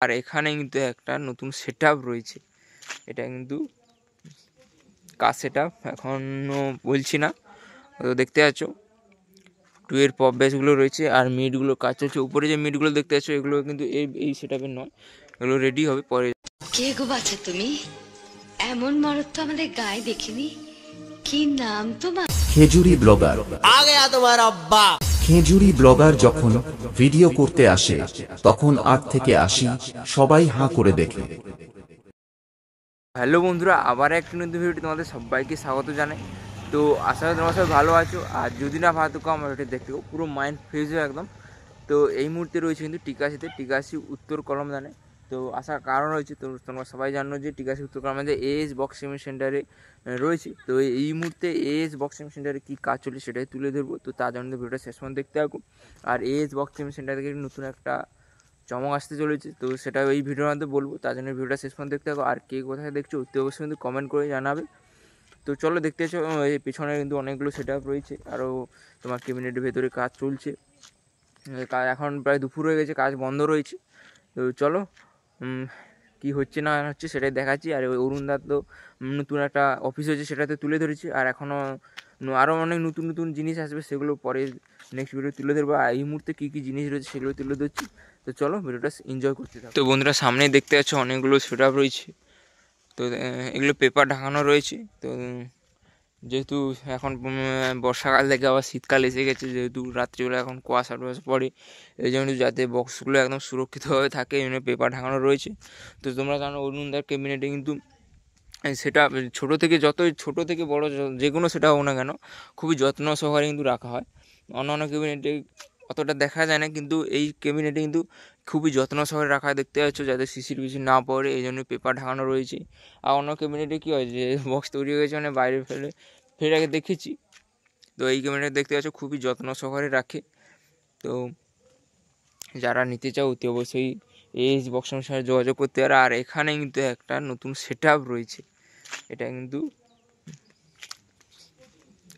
আর এখানে কিন্তু একটা নতুন সেটআপ রয়েছে। এটা কিন্তু কার সেটআপ এখনও বলছি না, তো দেখতে পাচ্ছ 2 এর পপ বেসগুলো রয়েছে আর মিডগুলো কাজ চলছে। উপরে যে মিডগুলো দেখতে পাচ্ছ এগুলো কিন্তু এই সেটআপের নয়, এগুলো রেডি হবে পরে। কে গো বাছা তুমি? এমন মরদ তো আমাদের গায়ে দেখিনি। কি নাম তোমার? খেজুরি ব্লগার। आ गया तुम्हारा अब्बा। খেজুরি ব্লগার যখন ভিডিও করতে আসে তখন 8 থেকে 80 সবাই হাঁ করে দেখে। হ্যালো বন্ধুরা, আবার একটা নতুন ভিডিওটি তোমাদের সবাইকে স্বাগত জানাই। তো আশা করি তোমরা সবাই ভালো আছো, আর যদি না ভালো থাকো আমার ভিডিও দেখতে পুরো মাইন্ড ফ্রেশ হয়ে একদম। তো এই মুহূর্তে রয়েছে কিন্তু টিকাশি উত্তর কলমদানে। তো আসার কারণ রয়েছে, তো তোমরা সবাই জানো যে টিকাশি উত্তর কলমদানে এএস বক্সিং সেন্টারে রয়েছে। তো এই মুহূর্তে এএস বক্সিং সেন্টারে কী কাজ চলছে সেটাই তুলে ধরবো। তো তার জন্য ভিডিওটা শেষ পর্যন্ত দেখতে থাকো। আর এএস বক্সিং সেন্টার থেকে নতুন একটা চমক আসতে চলেছে, তো সেটা এই ভিডিওর মধ্যে বলবো। তার জন্য ভিডিওটা শেষ পর্যন্ত দেখতে থাকো। আর কে কোথায় দেখছো অতি অবশ্যই কিন্তু কমেন্ট করে জানাবে। তো চলো দেখতে এসো, এই পিছনে কিন্তু অনেকগুলো সেটআপ রয়েছে, আরও তোমার ক্যাবিনেটের ভেতরে কাজ চলছে। এখন প্রায় দুপুর হয়ে গেছে, কাজ বন্ধ রয়েছে। তো চলো কি হচ্ছে না হচ্ছে সেটাই দেখাচ্ছি। আর ওই অরুণদার তো নতুন একটা অফিস হয়েছে, সেটাতে তুলে ধরেছি। আর এখনও আরও অনেক নতুন নতুন জিনিস আসবে, সেগুলো পরে নেক্সট ভিডিও তুলে ধরবো। আর এই মুহূর্তে কী কী জিনিস রয়েছে সেগুলো তুলে ধরছি। তো চলো ভিডিওটা এনজয় করতে থাকো। তো বন্ধুরা সামনে দেখতে পাচ্ছ অনেকগুলো সেটআপ রয়েছে। তো এগুলো পেপার ঢাকানো রয়েছে। তো যেহেতু এখন বর্ষাকাল থেকে আবার শীতকাল এসে গেছে, যেহেতু রাত্রিবেলা এখন কুয়াশা টুয়াশা পড়ে, এই জন্য যাতে বক্সগুলো একদম সুরক্ষিতভাবে থাকে এই জন্য পেপার ঢাকানো রয়েছে। তো তোমরা জানো অরুণদার ক্যাবিনেটে কিন্তু সেটা ছোটো থেকে বড়ো যে কোনো সেটা হোক না কেন খুবই যত্ন সহকারে কিন্তু রাখা হয়। অন্যান্য ক্যাবিনেটে অতটা দেখা যায় না, কিন্তু এই ক্যাবিনেটে কিন্তু খুবই যত্ন সহকারে রাখা হয়। দেখতে পাচ্ছ যাতে শিশির বিশির না পড়ে এই জন্য পেপার ঢাকানো রয়েছে। আর অন্য ক্যাবিনেটে কী হয় যে বক্স তৈরি হয়ে গেছে মানে বাইরে ফেলে আগে দেখেছি। তো এই ক্যাবিনেট দেখতে পাচ্ছ খুবই যত্ন সহকারে রাখে। তো যারা নিতে চাও অতি অবশ্যই এই বক্সের সাথে যোগাযোগ করতে পারে। আর এখানে কিন্তু একটা নতুন সেটআপ রয়েছে, এটা কিন্তু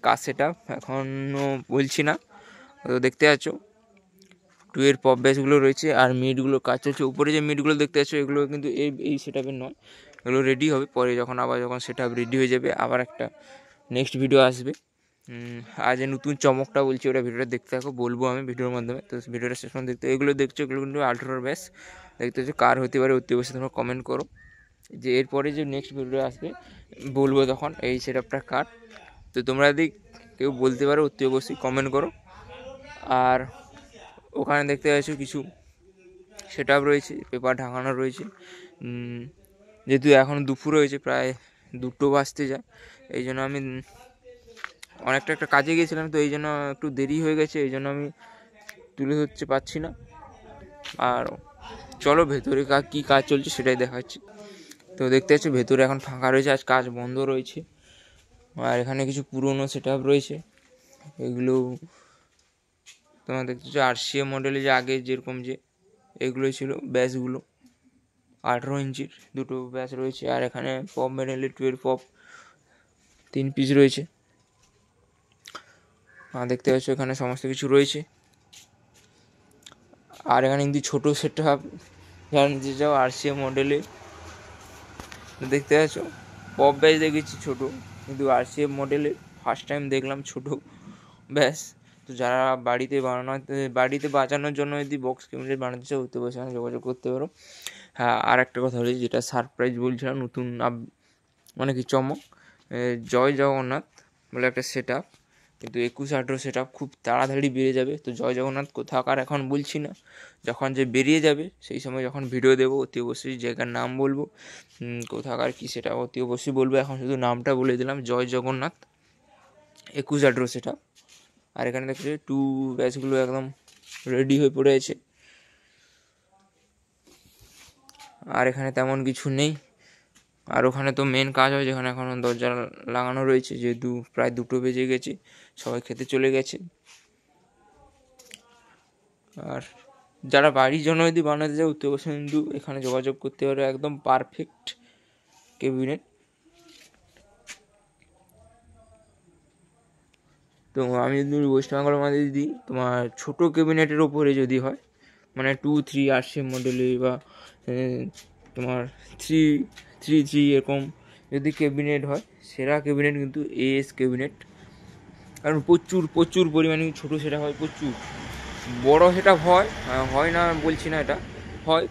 কার সেটআপ এখনও বলছি না, তো দেখতে পাচ্ছ 2 এর পপ বেসগুলো রয়েছে আর মিডগুলো কাজ চলছে। উপরে যে মিডগুলো দেখতে পাচ্ছ এগুলো কিন্তু এই সেটআপের নয়, এগুলো রেডি হবে পরে, যখন সেটআপ রেডি হয়ে যাবে আবার একটা নেক্সট ভিডিও আসবে। আর যে নতুন চমকটা বলছি ওটা ভিডিওটা দেখতে থাকো, বলবো আমি ভিডিওর মাধ্যমে। তো ভিডিওটা শেষ পর্যন্ত দেখতে, এগুলো দেখছো এগুলো কিন্তু আল্ট্রার ব্যাস দেখতে হচ্ছে কার হতে পারে অতি অবশ্যই তোমরা কমেন্ট করো। যে এরপরে যে নেক্সট ভিডিও আসবে বলবো তখন এই সেটআপটা কার। তো তোমরা যদি কেউ বলতে পারো অতি অবশ্যই কমেন্ট করো। আর ওখানে দেখতে পাচ্ছ কিছু সেটআপ রয়েছে, পেপার ঢাকানো রয়েছে। যেহেতু এখন দুপুর হয়েছে, প্রায় 2টো বাজতে যায়, এই জন্য আমি অনেকটা একটা কাজে গিয়েছিলাম, তো এই জন্য একটু দেরি হয়ে গেছে, এই জন্য আমি তুলে ধরতে পারছি না। আর চলো ভেতরে কী কাজ চলছে সেটাই দেখাচ্ছি। তো দেখতে পাচ্ছ ভেতরে এখন ফাঁকা রয়েছে, আজ কাজ বন্ধ রয়েছে। আর এখানে কিছু পুরনো সেটআপ রয়েছে, এগুলো তোমরা দেখতে পাচ্ছ RCA মডেলে যে আগে যেরকম যে এগুলোই ছিল ব্যাসগুলো, 18 ইঞ্চির 2টো ব্যাস রয়েছে। আর এখানে পপ মডেলে 12 পপ 3 পিস রয়েছে। দেখতে পাচ্ছ এখানে সমস্ত কিছু রয়েছে। আর এখানে কিন্তু ছোটো সেটআপ যারা নিতে চাও RCA মডেলে দেখতে পাচ্ছ পপ ব্যাস দেখেছি ছোটো, কিন্তু RCA মডেলে ফার্স্ট টাইম দেখলাম ছোটো ব্যাস। তো যারা বাড়িতে বাজানোর জন্য যদি বক্স ক্যাবিনেট বানাতে চাও হতে বসে যোগাযোগ করতে পারো। হ্যাঁ, আর একটা কথা রয়েছে যেটা সারপ্রাইজ বলছিলাম, নতুন মানে কি চমক, জয় জগন্নাথ বলে একটা সেটআপ, কিন্তু 21-18 সেটআপ খুব তাড়াতাড়ি বেরিয়ে যাবে। তো জয় জগন্নাথ কোথাকার এখন বলছি না, যখন যে বেরিয়ে যাবে সেই সময় যখন ভিডিও দেবো অতি অবশ্যই জায়গার নাম বলবো, কোথাকার কী সেটা অতি অবশ্যই বলবো। এখন শুধু নামটা বলে দিলাম, জয় জগন্নাথ 21-18 সেটআপ। আর এখানে দেখছি 2 ব্যাচগুলো একদম রেডি হয়ে পড়ে আছে। আর এখানে তেমন কিছু নেই। আর ওখানে তো মেন কাজ হয় যেখানে এখনও দরজা লাগানো রয়েছে, যেহেতু প্রায় 2টো বেজে গেছে, সবাই খেতে চলে গেছে। আর যারা বাড়ির জন্য যদি বানাতে চাও তো অবশ্যই কিন্তু এখানে যোগাযোগ করতে পারো, একদম পারফেক্ট ক্যাবিনেট। তো আমি যদি ওয়েস্ট বেঙ্গলের মধ্যে যদি তোমার ছোটো ক্যাবিনেটের ওপরে যদি হয়, মানে 2-3 RCA মডেলে বা তোমার 3 এরকম যদি ক্যাবিনেট হয়, সেরা ক্যাবিনেট কিন্তু এএস ক্যাবিনেট। কারণ প্রচুর প্রচুর পরিমাণে ছোটো সেটা হয়, প্রচুর বড় সেটা হয় না বলছি না, এটা হয়,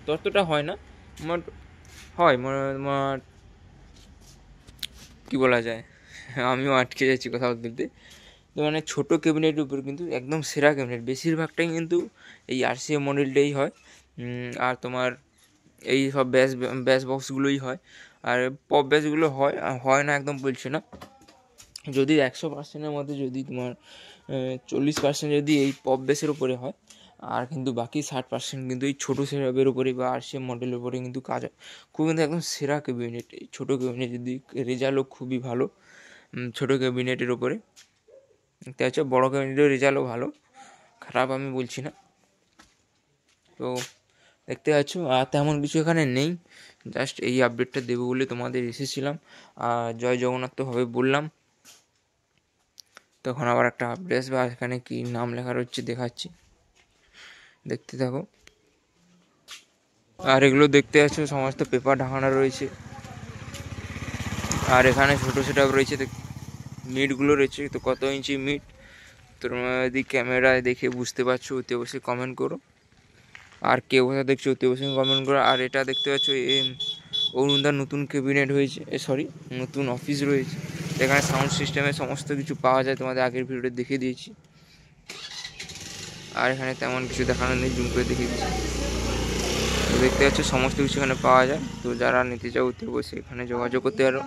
ততটা হয় না, হয় কী বলা যায়, আমিও আটকে যাচ্ছি কথা বলতে। তো মানে ছোটো ক্যাবিনেটের উপর কিন্তু একদম সেরা ক্যাবিনেট, বেশিরভাগটাই কিন্তু এই আরসিএম মডেলটাই হয়। আর তোমার এই সব ব্যাস বক্সগুলোই হয়, আর পপ ব্যাসগুলো হয় না একদম বলছি না। যদি 100%-এর মধ্যে যদি তোমার 40% যদি এই পপ বেসের উপরে হয়, আর কিন্তু বাকি 60% কিন্তু এই ছোটো সেটআপের উপরে বা আরসিএম মডেলের উপরে কিন্তু কাজ হয়। খুব কিন্তু একদম সেরা ক্যাবিনেট এই ছোটো ক্যাবিনেট, যদি রেজাল্টও খুবই ভালো ছোটো ক্যাবিনেটের ওপরে। দেখতে পাচ্ছ বড়ো ক্যাবিনেটের রেজাল্টও ভালো, খারাপ আমি বলছি না। তো দেখতে পাচ্ছ আর তেমন কিছু এখানে নেই, জাস্ট এই আপডেটটা দেবো বলে তোমাদের এসেছিলাম। আর জয় জগন্নাথ তো হবে বললাম, তখন আবার একটা আপডেট আসবে, আর এখানে কী নাম লেখা রয়েছে দেখাচ্ছি, দেখতে থাকো। আর এগুলো দেখতে পাচ্ছ সমস্ত পেপার ঢাকানো রয়েছে, আর এখানে ছোটো সেটআপ রয়েছে, মিটগুলো রয়েছে। তো কত ইঞ্চি মিট তোমরা যদি ক্যামেরায় দেখে বুঝতে পারছো অতি অবশ্যই কমেন্ট করো, আর কেউ কোথা দেখছো অতি অবশ্যই কমেন্ট করো। আর এটা দেখতে পাচ্ছ অরুণদার নতুন ক্যাবিনেট হয়েছে, নতুন অফিস রয়েছে, এখানে সাউন্ড সিস্টেমের সমস্ত কিছু পাওয়া যায়, তোমাদের আগের ভিডিওতে দেখিয়ে দিয়েছি। আর এখানে তেমন কিছু দেখানো নেই, জুম করে দেখিয়ে দিচ্ছি। তো দেখতে পাচ্ছ সমস্ত কিছু এখানে পাওয়া যায়। তো যারা নিতে চাও অতি অবশ্যই এখানে যোগাযোগ করতে পারো।